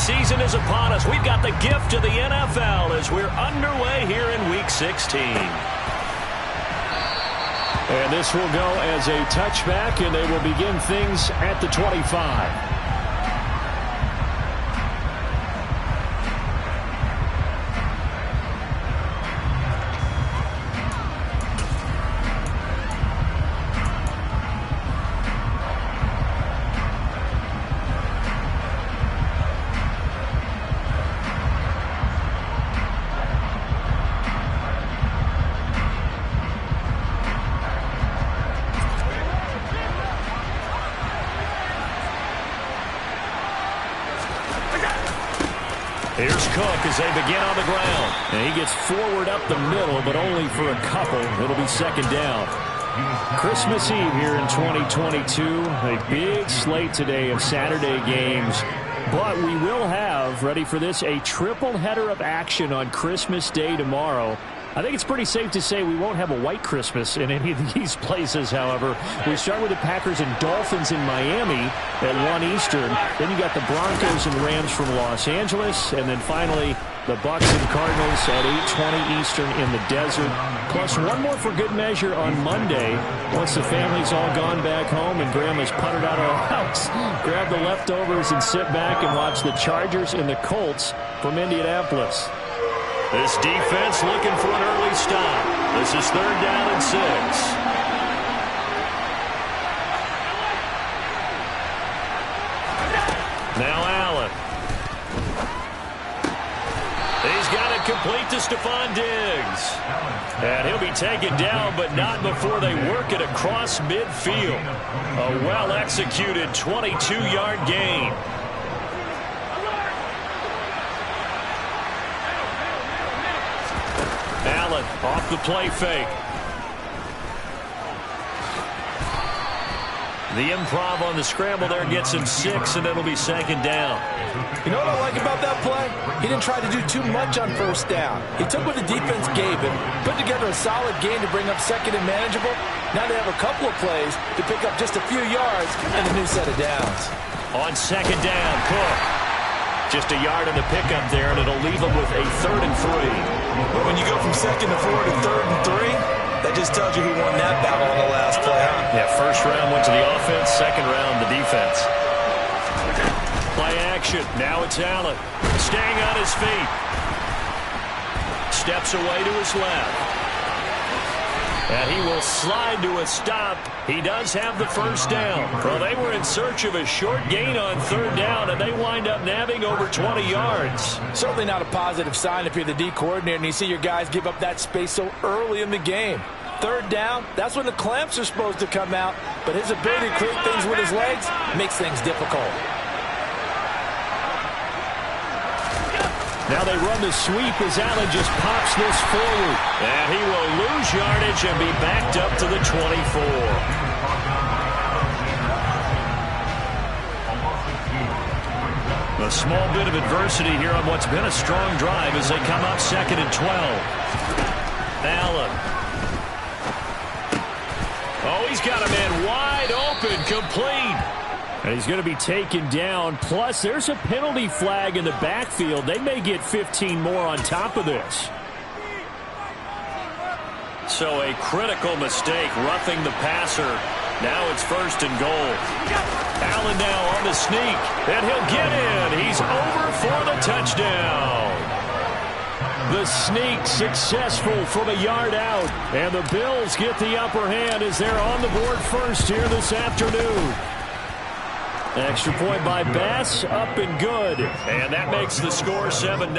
season is upon us. We've got the gift of the NFL as we're underway here in Week 16. And this will go as a touchback, and they will begin things at the 25. Here's Cook as they begin on the ground. And he gets forward up the middle, but only for a couple. It'll be second down. Christmas Eve here in 2022. A big slate today of Saturday games. But we will have, ready for this, a triple header of action on Christmas Day tomorrow. I think it's pretty safe to say we won't have a white Christmas in any of these places, however. We start with the Packers and Dolphins in Miami at 1 Eastern. Then you got the Broncos and Rams from Los Angeles. And then finally, the Bucs and Cardinals at 8:20 Eastern in the desert. Plus one more for good measure on Monday. Once the family's all gone back home and Grandma's puttered out of the house, grab the leftovers and sit back and watch the Chargers and the Colts from Indianapolis. This defense looking for an early stop. This is 3rd down and 6. Now Allen. He's got it complete to Stephon Diggs. And he'll be taken down, but not before they work it across midfield. A well-executed 22-yard gain. Allen off the play fake. The improv on the scramble there gets him 6, and it'll be 2nd down. You know what I like about that play? He didn't try to do too much on 1st down. He took what the defense gave him, put together a solid game to bring up 2nd and manageable. Now they have a couple of plays to pick up just a few yards and a new set of downs. On 2nd down, Cook. Just a yard on the pickup there, and it'll leave him with a 3rd and 3. But when you go from 2nd to 4 to 3rd and 3, that just tells you who won that battle on the last play, huh? Yeah, 1st round went to the offense, 2nd round the defense. Play action. Now it's Allen. Staying on his feet. Steps away to his left. And he will slide to a stop. He does have the 1st down. Well, they were in search of a short gain on 3rd down, and they wind up nabbing over 20 yards. Certainly not a positive sign if you're the D coordinator and you see your guys give up that space so early in the game. 3rd down, that's when the clamps are supposed to come out, but his ability to create things with his legs makes things difficult. Now they run the sweep as Allen just pops this forward. And he will lose yardage and be backed up to the 24. A small bit of adversity here on what's been a strong drive as they come up 2nd and 12. Allen. Oh, he's got a man wide open, complete. And he's going to be taken down. Plus, there's a penalty flag in the backfield. They may get 15 more on top of this. So a critical mistake, roughing the passer. Now it's 1st and goal. Allen now on the sneak, and he'll get in. He's over for the touchdown. The sneak successful from a yard out. And the Bills get the upper hand as they're on the board first here this afternoon. Extra point by Bass, up and good. And that makes the score 7-0.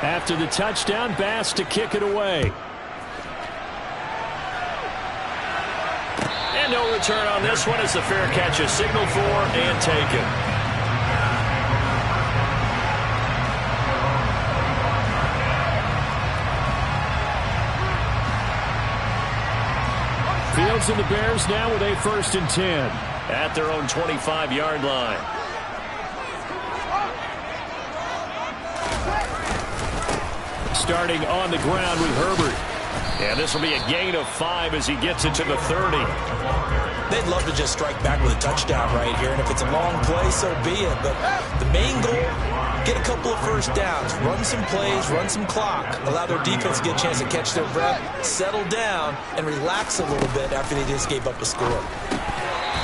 After the touchdown, Bass to kick it away. And no return on this one as the fair catch is signaled for and taken. Fields and the Bears now with a 1st and 10. At their own 25-yard line. Starting on the ground with Herbert. And this will be a gain of 5 as he gets it to the 30. They'd love to just strike back with a touchdown right here, and if it's a long play, so be it. But the main goal, get a couple of first downs, run some plays, run some clock, allow their defense to get a chance to catch their breath, settle down, and relax a little bit after they just gave up a score.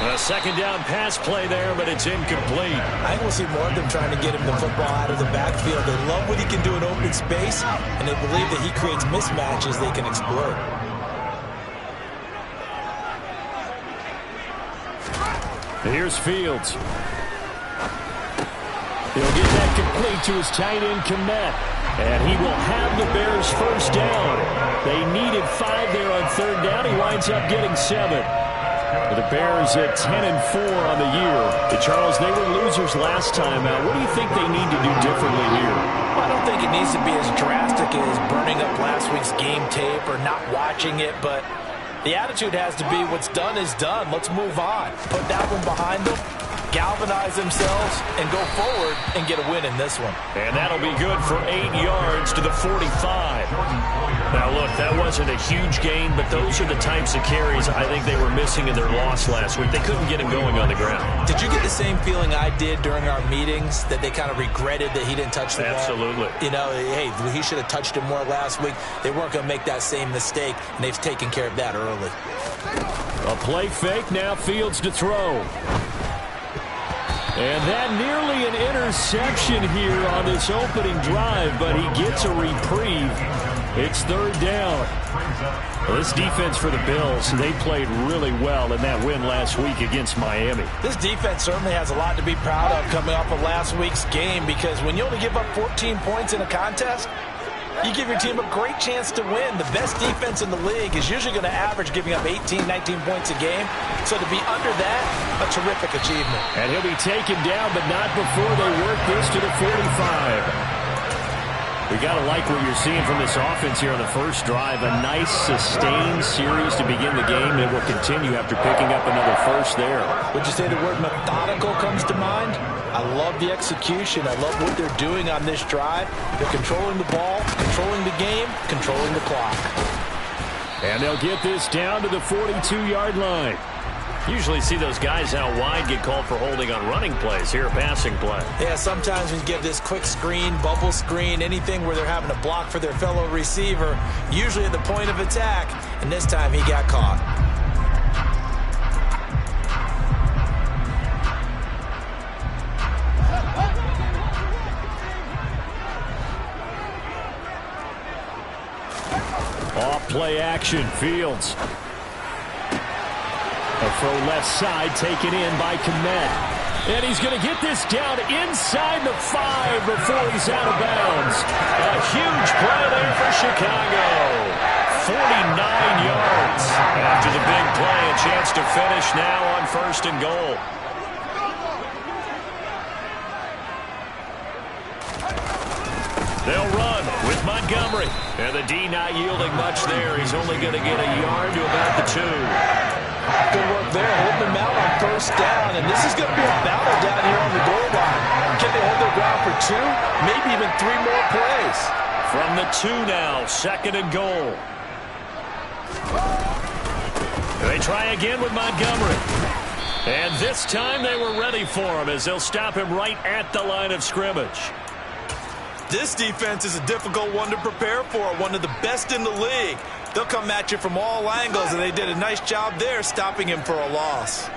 A second down pass play there, but it's incomplete. I think we'll see more of them trying to get him the football out of the backfield. They love what he can do in open space, and they believe that he creates mismatches they can exploit. Here's Fields. He'll get that complete to his tight end, Kmet. And he will have the Bears first down. They needed 5 there on third down. He winds up getting 7. The Bears at 10-4 on the year. Charles, they were losers last time out. What do you think they need to do differently here? Well, I don't think it needs to be as drastic as burning up last week's game tape or not watching it, but the attitude has to be what's done is done. Let's move on. Put that one behind them, galvanize themselves, and go forward and get a win in this one. And that'll be good for 8 yards to the 45. Now, look, that wasn't a huge gain, but those are the types of carries I think they were missing in their loss last week. They couldn't get him going on the ground. Did you get the same feeling I did during our meetings, that they kind of regretted that he didn't touch the ball? Absolutely. You know, hey, he should have touched it more last week. They weren't going to make that same mistake, and they've taken care of that early. A play fake, now Fields to throw. And that nearly an interception here on this opening drive, but he gets a reprieve. It's third down. Well, this defense for the Bills, they played really well in that win last week against Miami. This defense certainly has a lot to be proud of coming off of last week's game, because when you only give up 14 points in a contest, you give your team a great chance to win. The best defense in the league is usually going to average giving up 18, 19 points a game. So to be under that, a terrific achievement. And he'll be taken down, but not before they work this to the 45. We got to like what you're seeing from this offense here on the first drive. A nice, sustained series to begin the game. It will continue after picking up another first there. Would you say the word methodical comes to mind? I love the execution. I love what they're doing on this drive. They're controlling the ball, controlling the game, controlling the clock. And they'll get this down to the 42-yard line. Usually see those guys out wide get called for holding on running plays. Here, a passing play. Yeah, sometimes we give this quick screen, bubble screen, anything where they're having to block for their fellow receiver, usually at the point of attack, and this time he got caught. Off play action, Fields. A throw left side taken in by Kmet. And he's going to get this down inside the 5 before he's out of bounds. A huge play there for Chicago. 49 yards. After the big play, a chance to finish now on first and goal. They'll run with Montgomery. And the D not yielding much there. He's only going to get a yard to about the 2. Good work there, holding them out on first down, and this is going to be a battle down here on the goal line. Can they hold their ground for 2, maybe even 3 more plays? From the 2 now, second and goal. They try again with Montgomery. And this time they were ready for him as they'll stop him right at the line of scrimmage. This defense is a difficult one to prepare for, one of the best in the league. They'll come at you from all angles, and they did a nice job there stopping him for a loss.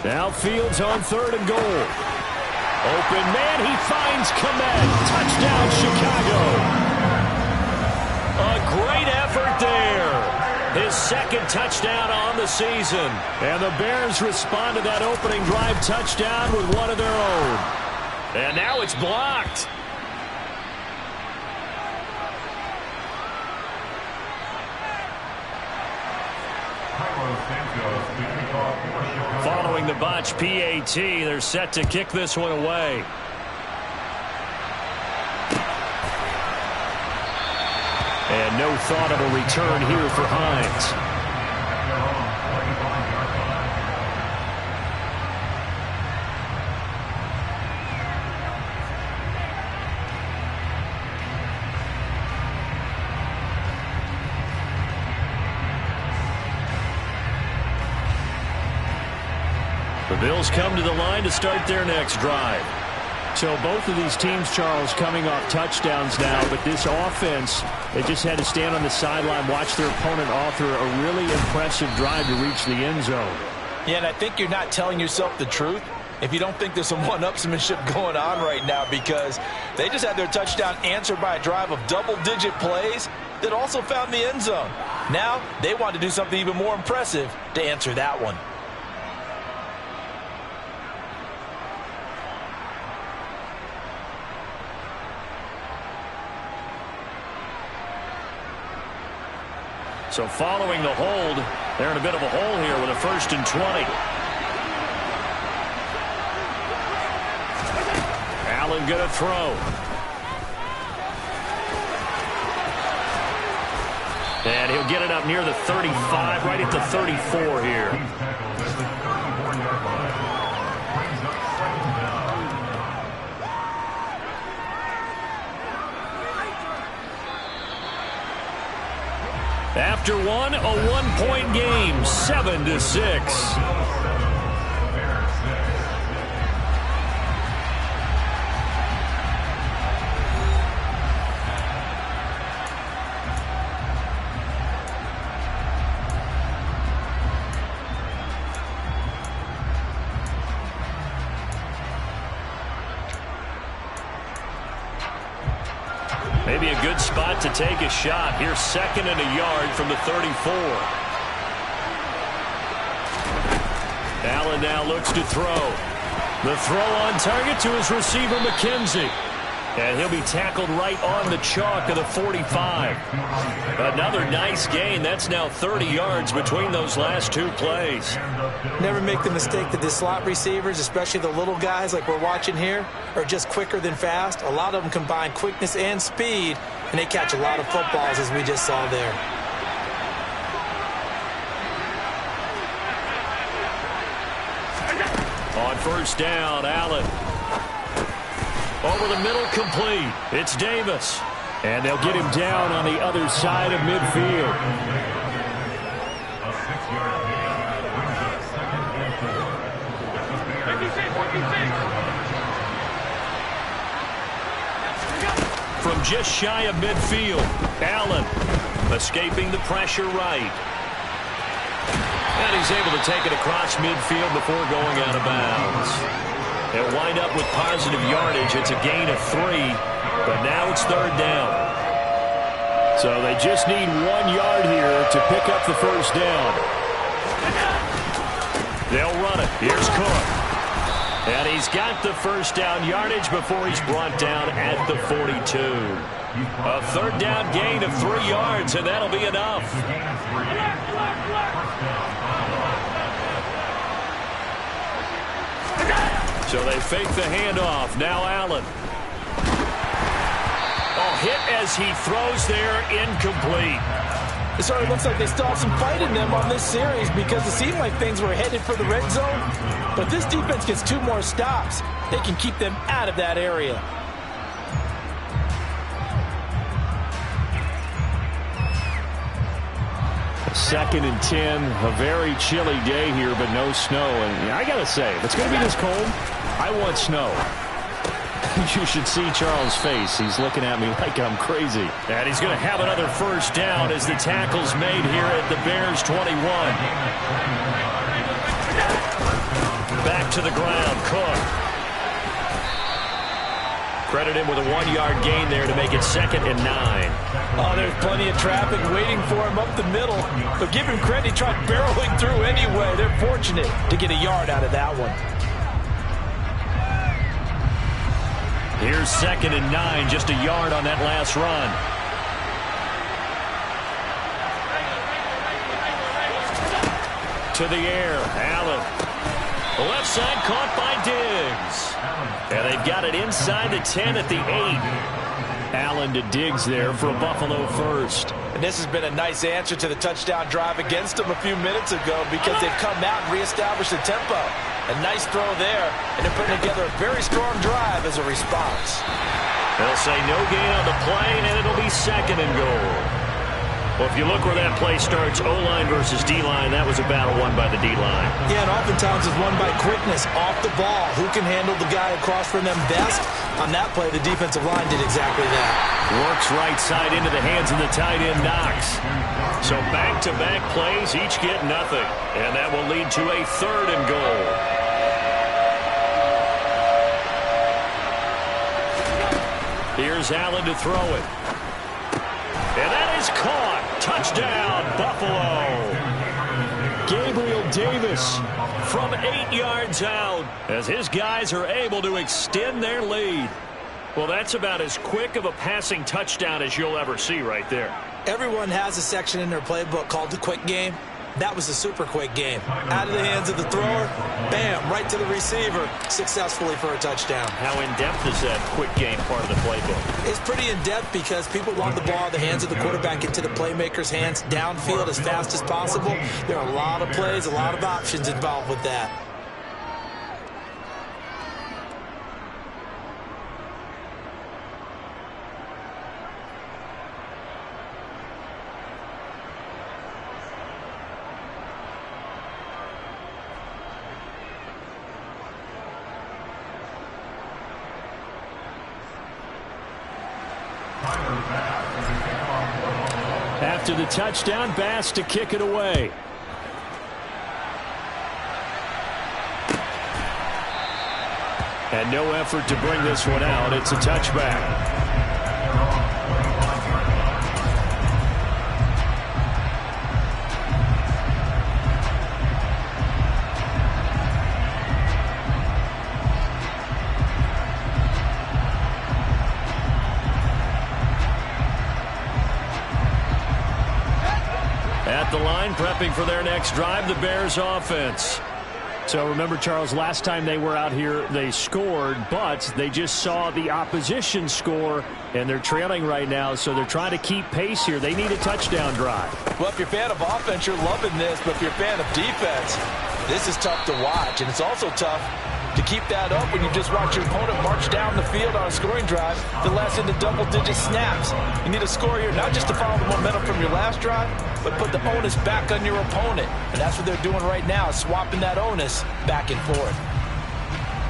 Now Fields on third and goal. Open man, he finds Kmet. Touchdown, Chicago. A great effort there. His second touchdown on the season. And the Bears respond to that opening drive touchdown with one of their own. And now it's blocked. Following the botch PAT, they're set to kick this one away. And no thought of a return here for Hines. The Bills come to the line to start their next drive. So both of these teams, Charles, coming off touchdowns now, but this offense, they just had to stand on the sideline, watch their opponent author a really impressive drive to reach the end zone. Yeah, and I think you're not telling yourself the truth if you don't think there's some one-upsmanship going on right now, because they just had their touchdown answered by a drive of double-digit plays that also found the end zone. Now they want to do something even more impressive to answer that one. So following the hold, they're in a bit of a hole here with a 1st and 20. Allen going to throw. And he'll get it up near the 35, right at the 34 here. After one, a 1-point game, 7-6. Maybe a good spot to take a shot. Here's 2nd and a yard from the 34. Allen now looks to throw. The throw on target to his receiver, McKenzie. And he'll be tackled right on the chalk of the 45. Another nice gain. That's now 30 yards between those last 2 plays. Never make the mistake that the slot receivers, especially the little guys like we're watching here, are just quicker than fast. A lot of them combine quickness and speed, and they catch a lot of footballs, as we just saw there. On 1st down, Allen. Over the middle, complete. It's Davis. And they'll get him down on the other side of midfield. From just shy of midfield, Allen escaping the pressure right. And he's able to take it across midfield before going out of bounds. They'll wind up with positive yardage. It's a gain of 3, but now it's 3rd down. So they just need 1 yard here to pick up the 1st down. They'll run it. Here's Cook. And he's got the 1st down yardage before he's brought down at the 42. A 3rd down gain of 3 yards, and that'll be enough. So they fake the handoff. Now Allen. Oh, hit as he throws there, incomplete. It sort of looks like they still have some fight in them on this series, because it seemed like things were headed for the red zone. But this defense gets 2 more stops. They can keep them out of that area. Second and 10, a very chilly day here, but no snow. And I got to say, if it's going to be this cold, I want snow. You should see Charles' face. He's looking at me like I'm crazy. And he's going to have another 1st down as the tackle's made here at the Bears 21. Back to the ground, Cook. Credit him with a 1-yard gain there to make it 2nd and 9. Oh, there's plenty of traffic waiting for him up the middle. But give him credit, he tried barreling through anyway. They're fortunate to get a yard out of that one. Here's 2nd and 9, just a yard on that last run. To the air, Allen. The left side caught by Diggs. And they've got it inside the 10 at the 8. Allen to Diggs there for a Buffalo 1st. And this has been a nice answer to the touchdown drive against them a few minutes ago, because they've come out and reestablished the tempo. A nice throw there, and they're putting together a very strong drive as a response. They'll say no gain on the play, and it'll be 2nd and goal. Well, if you look where that play starts, O-line versus D-line, that was a battle won by the D-line. Yeah, and oftentimes it's won by quickness off the ball. Who can handle the guy across from them best? On that play, the defensive line did exactly that. Works right side into the hands of the tight end, Knox. So back-to-back plays, each get nothing. And that will lead to a 3rd and goal. Here's Allen to throw it. And that is caught. Touchdown, Buffalo. Gabriel Davis from 8 yards out as his guys are able to extend their lead. Well, that's about as quick of a passing touchdown as you'll ever see right there. Everyone has a section in their playbook called the quick game. That was a super quick game. Out of the hands of the thrower, bam, right to the receiver, successfully for a touchdown. How in-depth is that quick game part of the playbook? It's pretty in-depth because people want the ball in the hands of the quarterback into the playmaker's hands downfield as fast as possible. There are a lot of plays, a lot of options involved with that. After the touchdown, Bass to kick it away. And no effort to bring this one out. It's a touchback. At the line, prepping for their next drive, the Bears offense. So remember, Charles, last time they were out here, they scored, but they just saw the opposition score, and they're trailing right now, so they're trying to keep pace here. They need a touchdown drive. Well, if you're a fan of offense, you're loving this, but if you're a fan of defense, this is tough to watch, and it's also tough to keep that up when you just watch your opponent march down the field on a scoring drive that lasts into double-digit snaps. You need a score here, not just to follow the momentum from your last drive, but put the onus back on your opponent. And that's what they're doing right now, swapping that onus back and forth.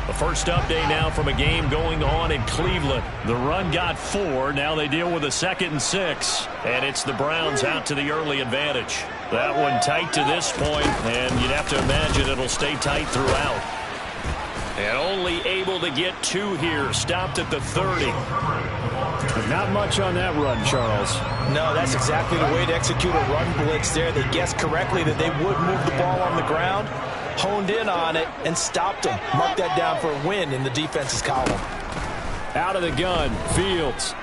The first update now from a game going on in Cleveland. The run got 4. Now they deal with a 2nd and 6. And it's the Browns out to the early advantage. That one tight to this point, and you'd have to imagine it'll stay tight throughout. And only able to get 2 here. Stopped at the 30. But not much on that run, Charles. No, that's exactly the way to execute a run blitz there. They guessed correctly that they would move the ball on the ground, honed in on it, and stopped them. Mark that down for a win in the defense's column. Out of the gun, Fields.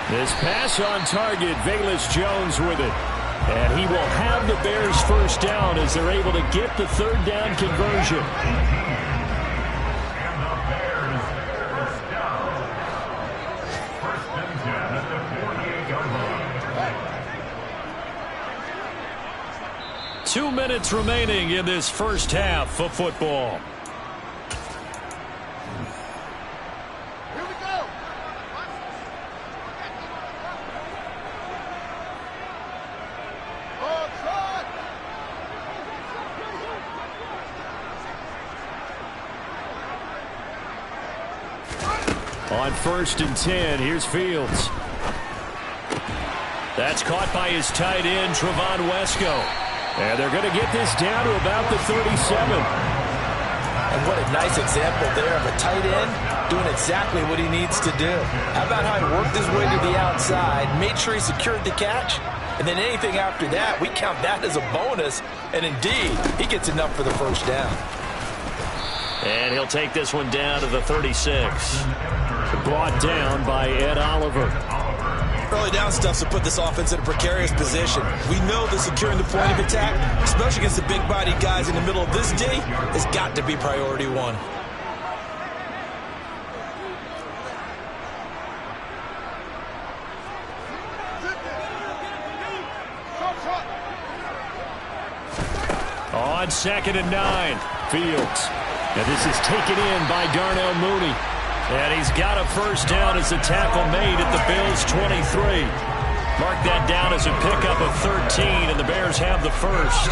This pass on target, Velus Jones with it. And he will have the Bears first down as they're able to get the 3rd down conversion. 2 minutes remaining in this first half of football. Here we go. On 1st and 10, here's Fields. That's caught by his tight end, Trevon Wesco. And they're going to get this down to about the 37. And what a nice example there of a tight end doing exactly what he needs to do. How about how he worked his way to the outside, made sure he secured the catch, and then anything after that, we count that as a bonus. And indeed, he gets enough for the first down. And he'll take this one down to the 36. Brought down by Ed Oliver. Early down stuff's to put this offense in a precarious position. We know that securing the point of attack, especially against the big-bodied guys in the middle of this D, has got to be priority one. On 2nd and 9, Fields. And this is taken in by Darnell Mooney. And he's got a first down as the tackle made at the Bills' 23. Mark that down as a pickup of 13, and the Bears have the first.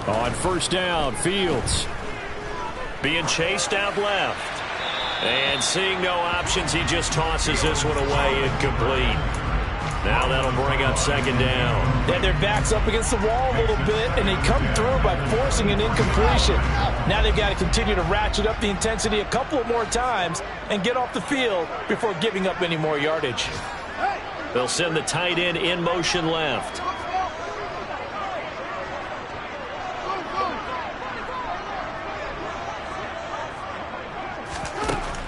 On first down, Fields being chased out left. And seeing no options, he just tosses this one away, incomplete. Now that'll bring up second down. Yeah, their back's up against the wall a little bit, and they come through by forcing an incompletion. Now they've got to continue to ratchet up the intensity a couple more times and get off the field before giving up any more yardage. They'll send the tight end in motion left.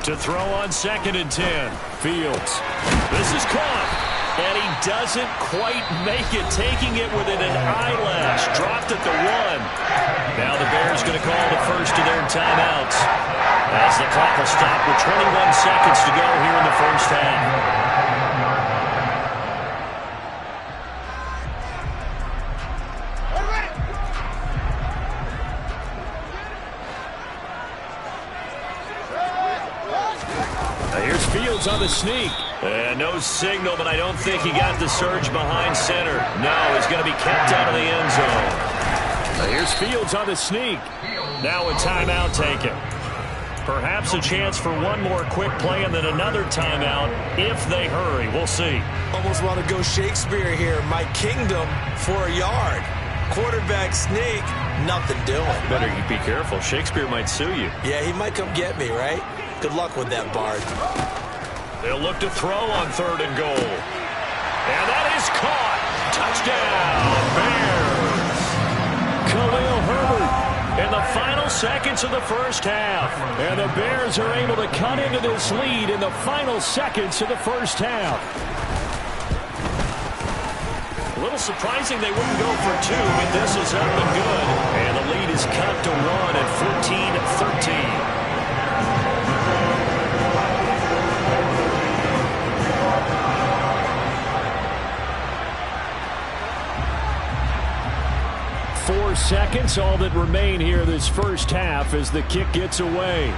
To throw on 2nd and 10. Fields. This is caught. And he doesn't quite make it, taking it within an eyelash. Dropped at the 1. Now the Bears going to call the first of their timeouts, as the clock will stop with 21 seconds to go here in the first half. Here's Fields on the sneak. No signal, but I don't think he got the surge behind center. No, he's going to be kept out of the end zone. Here's Fields on the sneak. Now a timeout taken. Perhaps a chance for one more quick play and then another timeout if they hurry. We'll see. Almost want to go Shakespeare here. My kingdom for a yard. Quarterback sneak, nothing doing. Better be careful. Shakespeare might sue you. Yeah, he might come get me, right? Good luck with that, Bard. They'll look to throw on 3rd and goal. And that is caught. Touchdown, Bears. Khalil Herbert in the final seconds of the first half. And the Bears are able to cut into this lead in the final seconds of the first half. A little surprising they wouldn't go for 2, but this is up and good. And the lead is cut to 1 at 14-13. Seconds, all that remain here this first half as the kick gets away.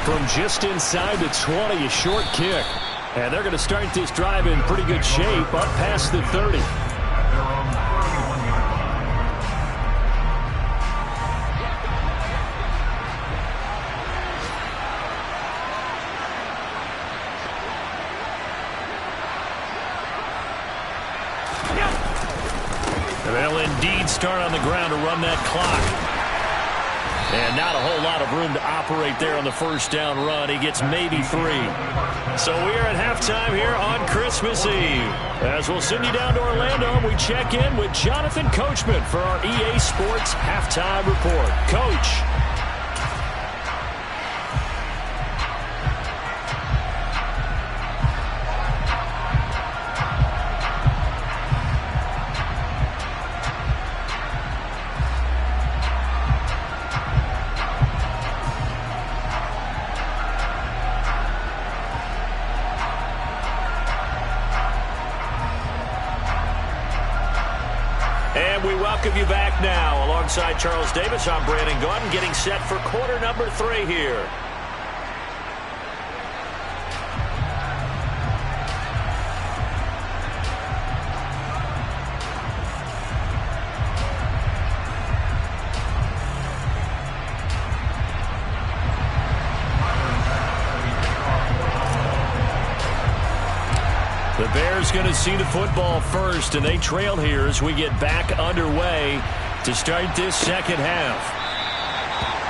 From just inside the 20, a short kick. And they're going to start this drive in pretty good shape up past the 30. They'll indeed start on the ground to run that clock. And not a whole lot of room to operate there on the first down run. He gets maybe 3. So we are at halftime here on Christmas Eve. As we'll send you down to Orlando, we check in with Jonathan Coachman for our EA Sports Halftime Report. Coach. Welcome you back now. Alongside Charles Davis, I'm Brandon Gaudin, getting set for quarter number 3 here. The Bears going to see the football first, and they trail here as we get back underway to start this second half.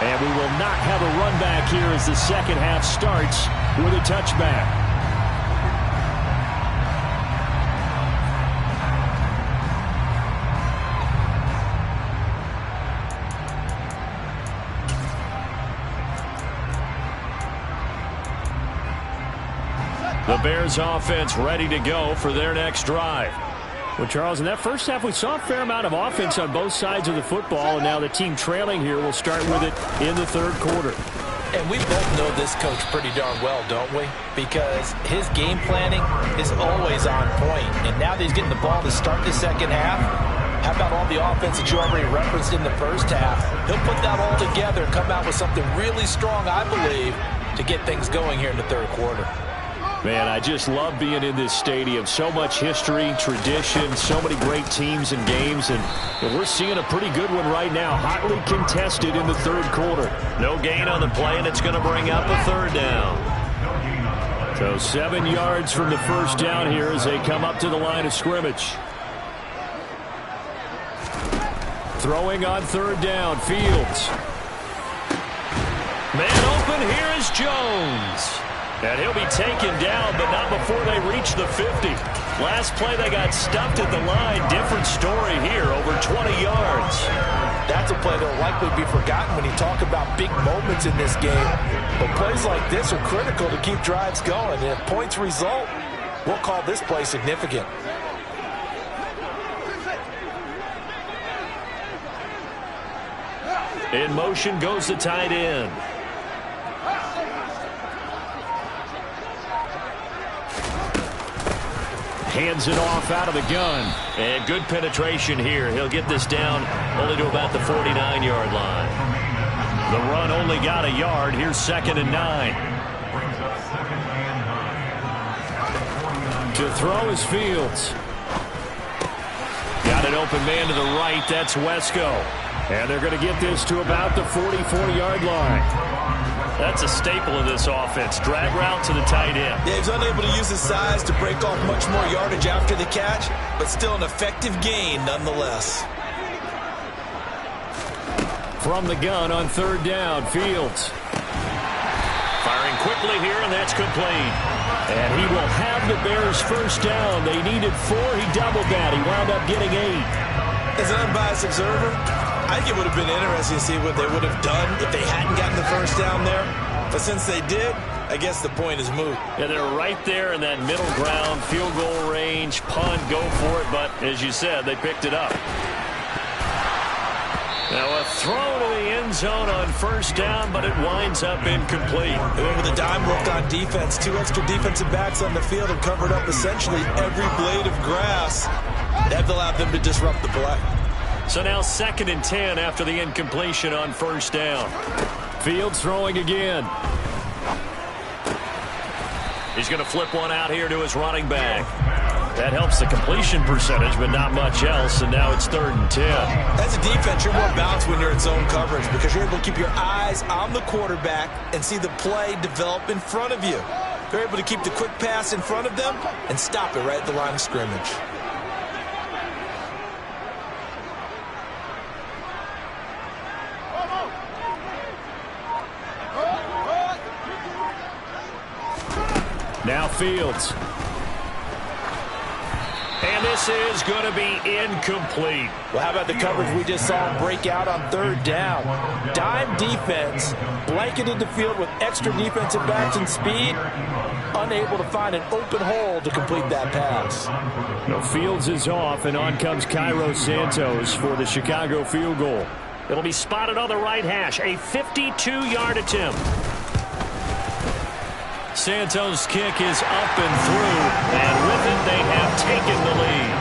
And we will not have a run back here as the second half starts with a touchback. The Bears offense ready to go for their next drive. Well, Charles, in that first half, we saw a fair amount of offense on both sides of the football, and now the team trailing here will start with it in the third quarter. And we both know this coach pretty darn well, don't we? Because his game planning is always on point. And now that he's getting the ball to start the second half, How about all the offense that you already referenced in the first half? He'll put that all together and come out with something really strong, I believe, to get things going here in the third quarter. Man, I just love being in this stadium. So much history, tradition, so many great teams and games, and we're seeing a pretty good one right now. Hotly contested in the third quarter. No gain on the play, and it's going to bring up a third down. So 7 yards from the first down here as they come up to the line of scrimmage. Throwing on third down, Fields. Man open, here is Jones. And he'll be taken down, but not before they reach the 50. Last play, they got stuffed at the line. Different story here, over 20 yards. That's a play that will likely be forgotten when you talk about big moments in this game. But plays like this are critical to keep drives going. And if points result, we'll call this play significant. In motion goes the tight end. Hands it off out of the gun. And good penetration here. He'll get this down only to about the 49-yard line. The run only got a yard. Here's 2nd and 9. To throw is Fields. Got an open man to the right. That's Wesco. And they're going to get this to about the 44-yard line. That's a staple of this offense. Drag route to the tight end. Yeah, he's unable to use his size to break off much more yardage after the catch, but still an effective gain nonetheless. From the gun on third down, Fields. Firing quickly here, and that's complete. And he will have the Bears first down. They needed 4. He doubled that. He wound up getting 8. As an unbiased observer, I think it would have been interesting to see what they would have done if they hadn't gotten the first down there. But since they did, I guess the point is moot. Yeah, they're right there in that middle ground, field goal range, punt, go for it. But as you said, they picked it up. Now a throw to the end zone on first down, but it winds up incomplete. They went with a dime look on defense. 2 extra defensive backs on the field and covered up essentially every blade of grass. That allowed them to disrupt the play. So now 2nd and 10 after the incompletion on first down. Fields throwing again. He's going to flip one out here to his running back. That helps the completion percentage, but not much else, and now it's 3rd and 10. As a defense, you're more balanced when you're in zone coverage because you're able to keep your eyes on the quarterback and see the play develop in front of you. You're able to keep the quick pass in front of them and stop it right at the line of scrimmage. Now Fields. And this is going to be incomplete. Well, how about the coverage we just saw break out on third down? Dime defense, blanketed the field with extra defensive backs and speed, unable to find an open hole to complete that pass. No, Fields is off, and on comes Cairo Santos for the Chicago field goal. It'll be spotted on the right hash, a 52-yard attempt. Santos' kick is up and through, and with it they have taken the lead.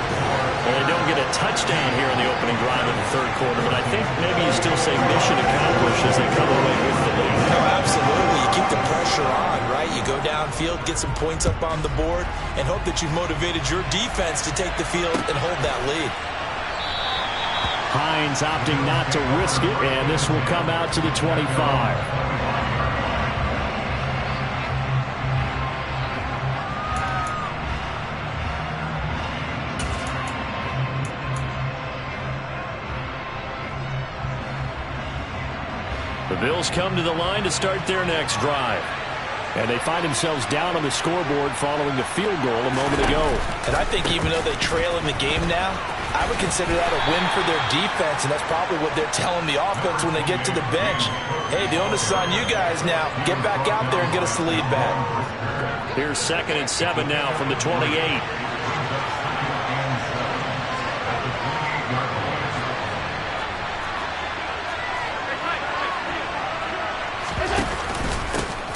Well, they don't get a touchdown here in the opening drive of the third quarter, but I think maybe you still say mission accomplished as they come away with the lead. No, absolutely. You keep the pressure on, right? You go downfield, get some points up on the board, and hope that you've motivated your defense to take the field and hold that lead. Hines opting not to risk it, and this will come out to the 25. The Bills come to the line to start their next drive. And they find themselves down on the scoreboard following the field goal a moment ago. And I think even though they trail in the game now, I would consider that a win for their defense, and that's probably what they're telling the offense when they get to the bench. Hey, the onus is on you guys now. Get back out there and get us the lead back. Here's 2nd and 7 now from the 28.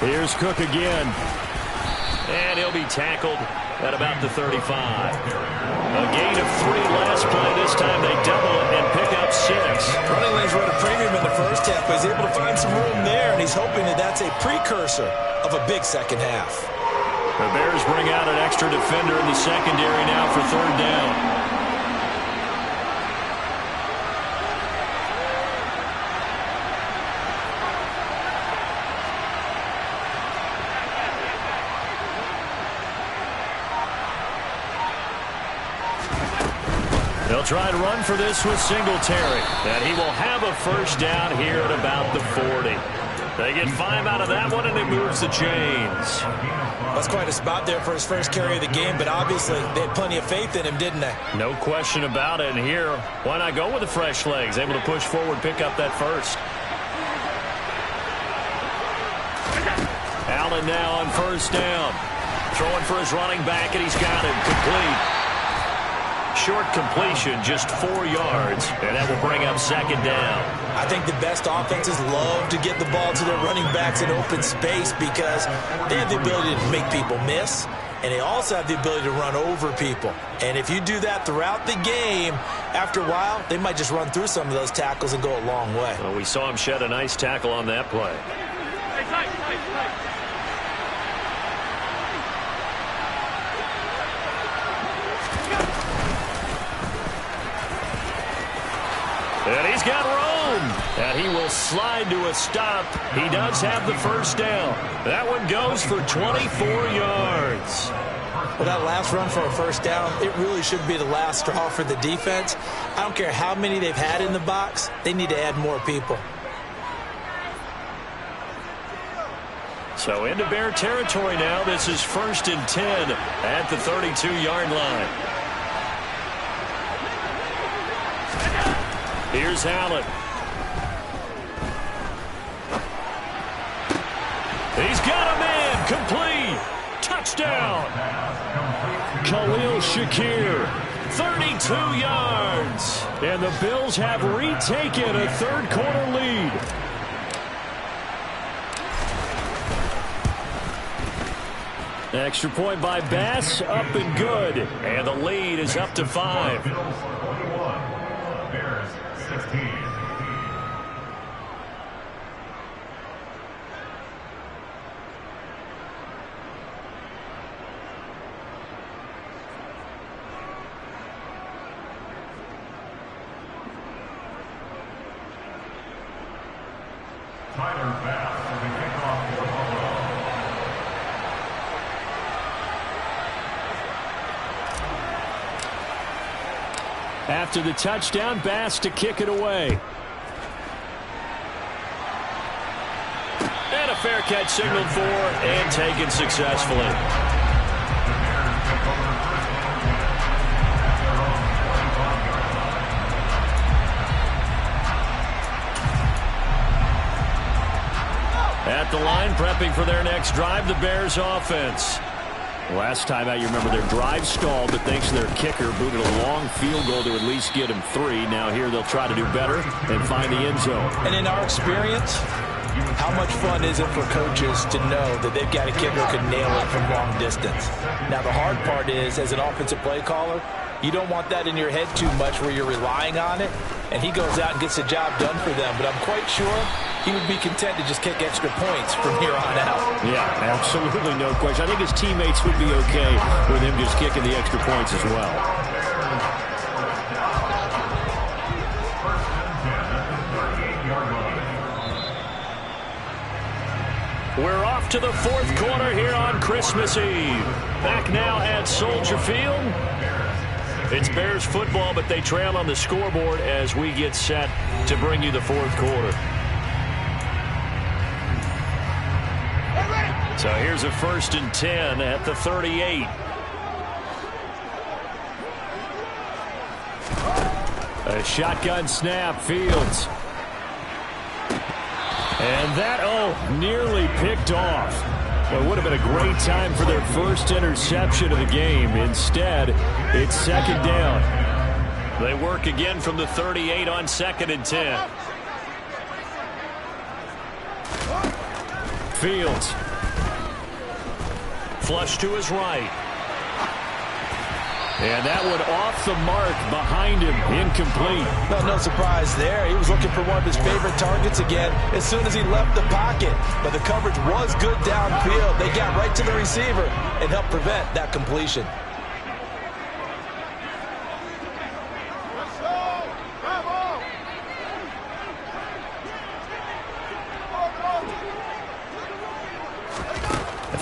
Here's Cook again. And he'll be tackled at about the 35. A gain of 3 last play. This time they double it and pick up 6. Running lanes were at a premium in the first half, but he's able to find some room there, and he's hoping that that's a precursor of a big second half. The Bears bring out an extra defender in the secondary now for 3rd down. They'll try to run for this with Singletary. And he will have a 1st down here at about the 40. They get 5 out of that one, and it moves the chains. That's quite a spot there for his first carry of the game, but obviously they had plenty of faith in him, didn't they? No question about it. And here, why not go with the fresh legs? Able to push forward, pick up that 1st. Allen now on 1st down. Throwing for his running back, and he's got him. Complete. Short completion, just 4 yards, and that will bring up 2nd down. I think the best offenses love to get the ball to their running backs in open space because they have the ability to make people miss, and they also have the ability to run over people. And if you do that throughout the game, after a while, they might just run through some of those tackles and go a long way. Well, we saw him shed a nice tackle on that play. And he's got room. And he will slide to a stop. He does have the 1st down. That one goes for 24 yards. Well, that last run for a 1st down, it really should be the last straw for the defense. I don't care how many they've had in the box. They need to add more people. So into Bear territory now. This is 1st and 10 at the 32-yard line. Here's Allen. He's got a man. Complete. Touchdown. Khalil Shakir. 32 yards. And the Bills have retaken a 3rd quarter lead. Extra point by Bass. Up and good. And the lead is up to 5. After the touchdown, Bass to kick it away. And a fair catch signaled for and taken successfully. At the line, prepping for their next drive, the Bears offense. Last time out, you remember their drive stalled, but thanks to their kicker, booted a long field goal to at least get them 3. Now here they'll try to do better and find the end zone. And in our experience, how much fun is it for coaches to know that they've got a kicker who can nail it from long distance? Now the hard part is, as an offensive play caller, you don't want that in your head too much where you're relying on it, and he goes out and gets the job done for them. But I'm quite sure he would be content to just kick extra points from here on out. Yeah, absolutely no question. I think his teammates would be okay with him just kicking the extra points as well. We're off to the 4th quarter here on Christmas Eve. Back now at Soldier Field. It's Bears football, but they trail on the scoreboard as we get set to bring you the 4th quarter. So here's a 1st and 10 at the 38. A shotgun snap, Fields. And that, nearly picked off. Well, it would have been a great time for their first interception of the game. Instead, it's 2nd down. They work again from the 38 on 2nd and 10. Fields. Flush to his right. And that one off the mark behind him, incomplete. No surprise there. He was looking for one of his favorite targets again as soon as he left the pocket. But the coverage was good downfield. They got right to the receiver and helped prevent that completion.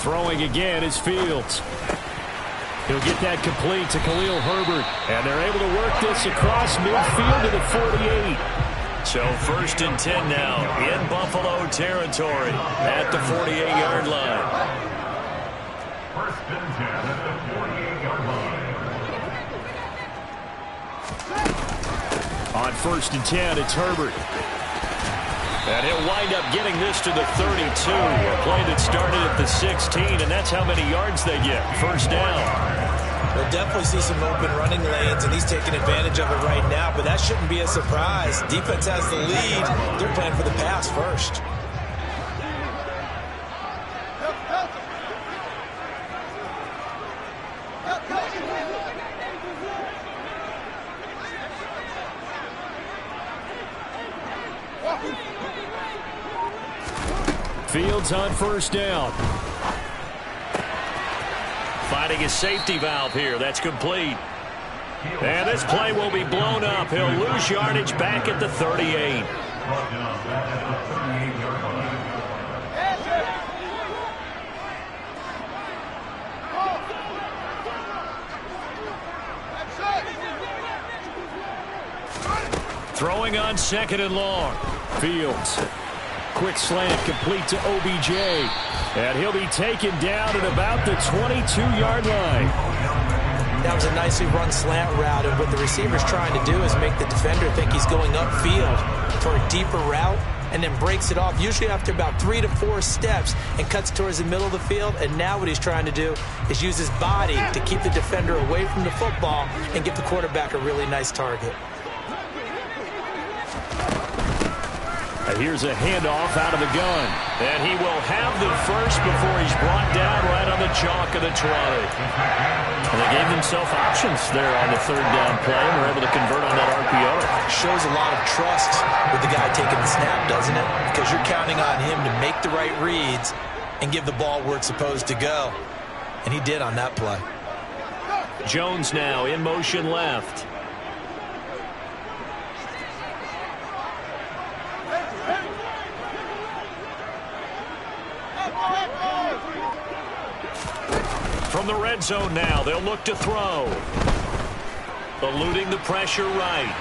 Throwing again is Fields. He'll get that complete to Khalil Herbert. And they're able to work this across midfield to the 48. So 1st and 10 now in Buffalo territory at the 48-yard line. 1st and 10 at the 48-yard line. On 1st and 10, it's Herbert. And he'll wind up getting this to the 32. A play that started at the 16, and that's how many yards they get. 1st down. We'll definitely see some open running lanes, and he's taking advantage of it right now, but that shouldn't be a surprise. Defense has the lead. They're playing for the pass first. Fields on 1st down. Finding his safety valve here. That's complete. And this play will be blown up. He'll lose yardage back at the 38. Throwing on 2nd and long. Fields. Quick slant complete to OBJ. And he'll be taken down at about the 22-yard line. That was a nicely run slant route, and what the receiver's trying to do is make the defender think he's going upfield for a deeper route and then breaks it off, usually after about 3 to 4 steps, and cuts towards the middle of the field. And now what he's trying to do is use his body to keep the defender away from the football and give the quarterback a really nice target. And here's a handoff out of the gun. And he will have the first before he's brought down right on the chalk of the 20. And they gave themselves options there on the 3rd down play and were able to convert on that RPO. Shows a lot of trust with the guy taking the snap, doesn't it? Because you're counting on him to make the right reads and give the ball where it's supposed to go. And he did on that play. Jones now in motion left. From the red zone now, they'll look to throw. Eluding the pressure right.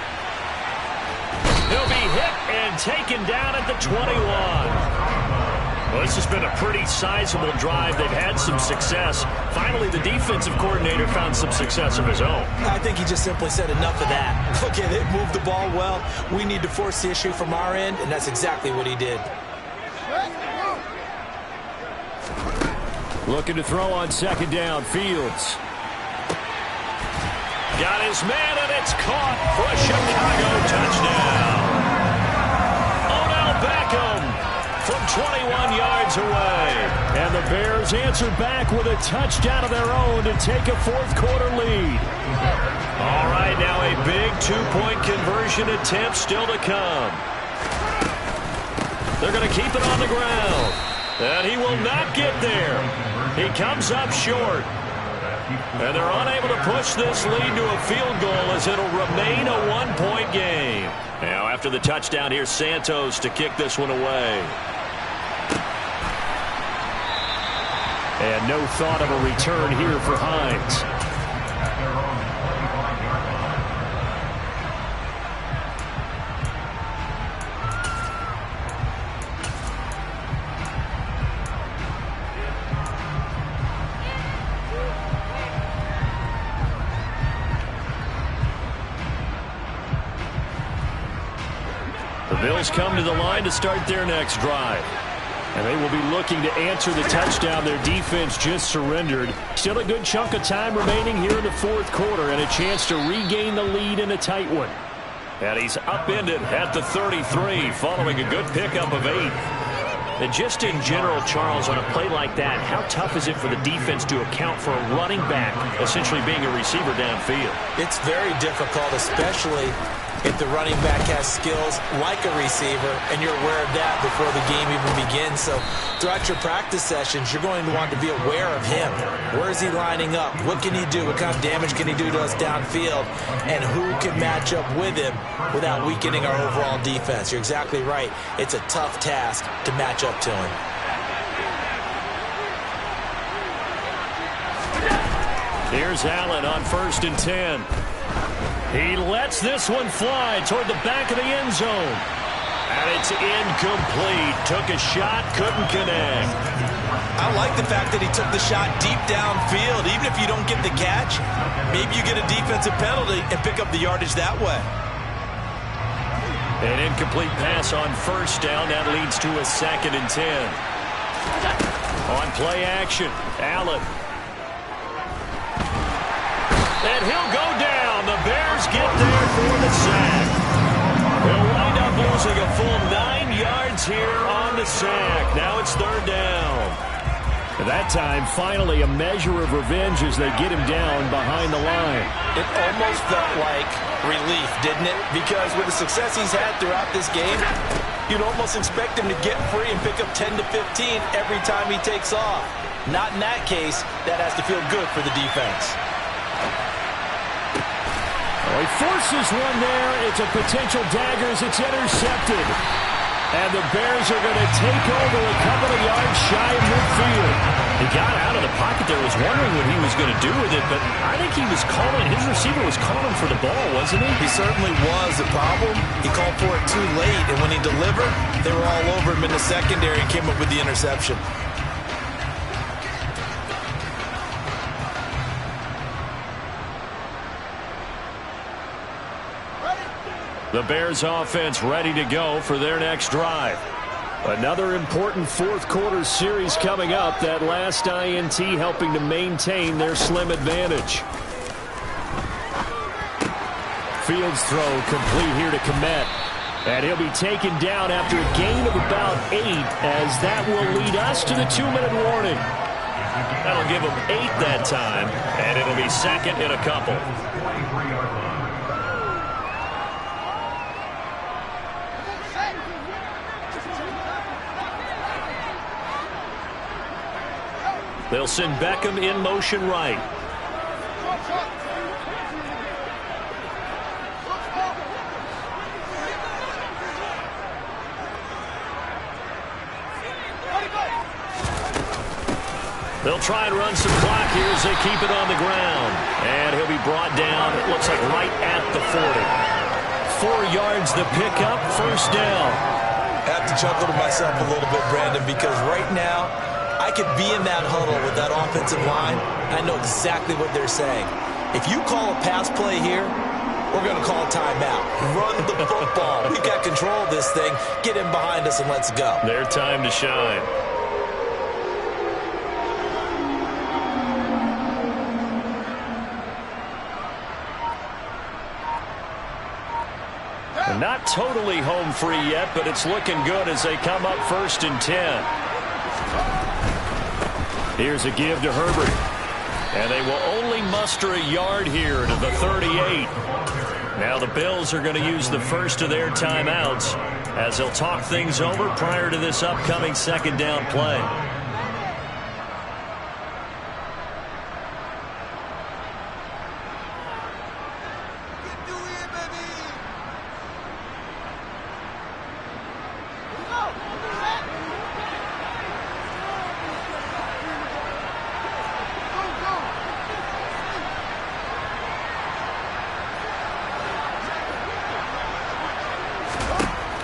He'll be hit and taken down at the 21. Well, this has been a pretty sizable drive. They've had some success. Finally, the defensive coordinator found some success of his own. I think he just simply said enough of that. Okay, they've moved the ball well. We need to force the issue from our end, and that's exactly what he did. Looking to throw on 2nd down. Fields. Got his man, and it's caught for a Chicago touchdown. Odell Beckham from 21 yards away. And the Bears answer back with a touchdown of their own to take a 4th quarter lead. All right, now a big 2-point conversion attempt still to come. They're going to keep it on the ground. And he will not get there. He comes up short. And they're unable to push this lead to a field goal as it'll remain a 1-point game. Now after the touchdown, here's Santos to kick this one away. And no thought of a return here for Hines. The Bills come to the line to start their next drive. And they will be looking to answer the touchdown their defense just surrendered. Still a good chunk of time remaining here in the 4th quarter and a chance to regain the lead in a tight one. And he's upended at the 33 following a good pickup of 8. And just in general, Charles, on a play like that, how tough is it for the defense to account for a running back essentially being a receiver downfield? It's very difficult, especially if the running back has skills like a receiver, and you're aware of that before the game even begins. So throughout your practice sessions, you're going to want to be aware of him. Where is he lining up? What can he do? What kind of damage can he do to us downfield? And who can match up with him without weakening our overall defense? You're exactly right. It's a tough task to match up to him. Here's Allen on 1st and 10. He lets this one fly toward the back of the end zone. And it's incomplete. Took a shot, couldn't connect. I like the fact that he took the shot deep downfield. Even if you don't get the catch, maybe you get a defensive penalty and pick up the yardage that way. An incomplete pass on 1st down. That leads to a 2nd and 10. On play action, Allen. And he'll go down. The Bears get there for the sack. They'll wind up losing a full 9 yards here on the sack. Now it's 3rd down. At that time, finally a measure of revenge as they get him down behind the line. It almost felt like relief, didn't it? Because with the success he's had throughout this game, you'd almost expect him to get free and pick up 10 to 15 every time he takes off. Not in that case. That has to feel good for the defense. Oh, he forces one there. It's a potential dagger as it's intercepted. And the Bears are going to take over a couple of yards shy of midfield. He got out of the pocket there, was wondering what he was going to do with it, but I think he was calling, his receiver was calling for the ball, wasn't he? He certainly was. The problem, he called for it too late, and when he delivered, they were all over him in the secondary and came up with the interception. The Bears offense ready to go for their next drive. Another important fourth-quarter series coming up. That last INT helping to maintain their slim advantage. Fields throw complete here to Kmet. And he'll be taken down after a gain of about 8, as that will lead us to the 2-minute warning. That'll give him 8 that time, and it'll be 2nd and a couple. They'll send Beckham in motion right. They'll try and run some clock here as they keep it on the ground. And he'll be brought down, it looks like right at the 40. 4 yards the pickup, 1st down. I have to chuckle to myself a little bit, Brandon, because right now, I could be in that huddle with that offensive line. I know exactly what they're saying. If you call a pass play here, we're going to call a timeout. Run the football. We've got control of this thing. Get in behind us and let's go. Their time to shine. Not totally home free yet, but it's looking good as they come up 1st and 10. Here's a give to Herbert. And they will only muster a yard here to the 38. Now the Bills are going to use the first of their timeouts as they'll talk things over prior to this upcoming 2nd down play.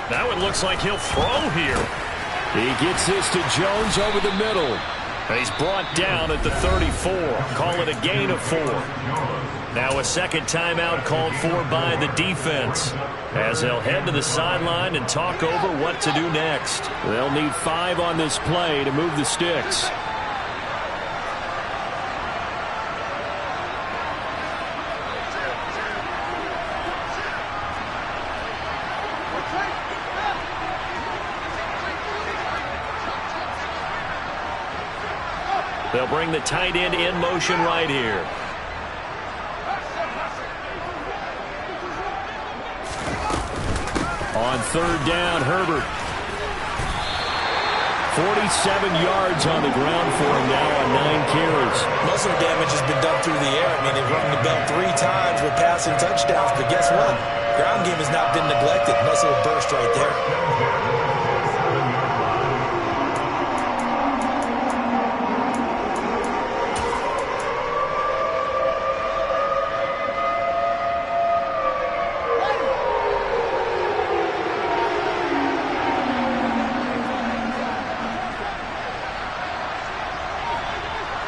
Now it looks like he'll throw here. He gets this to Jones over the middle. He's brought down at the 34. Call it a gain of 4. Now a 2nd timeout called for by the defense as they'll head to the sideline and talk over what to do next. They'll need 5 on this play to move the sticks. They'll bring the tight end in motion right here. On third down, Herbert. 47 yards on the ground for him now on 9 carries. Most of the damage has been done through the air. I mean, they've rung the bell 3 times with passing touchdowns, but guess what? Ground game has not been neglected. Nice little burst right there.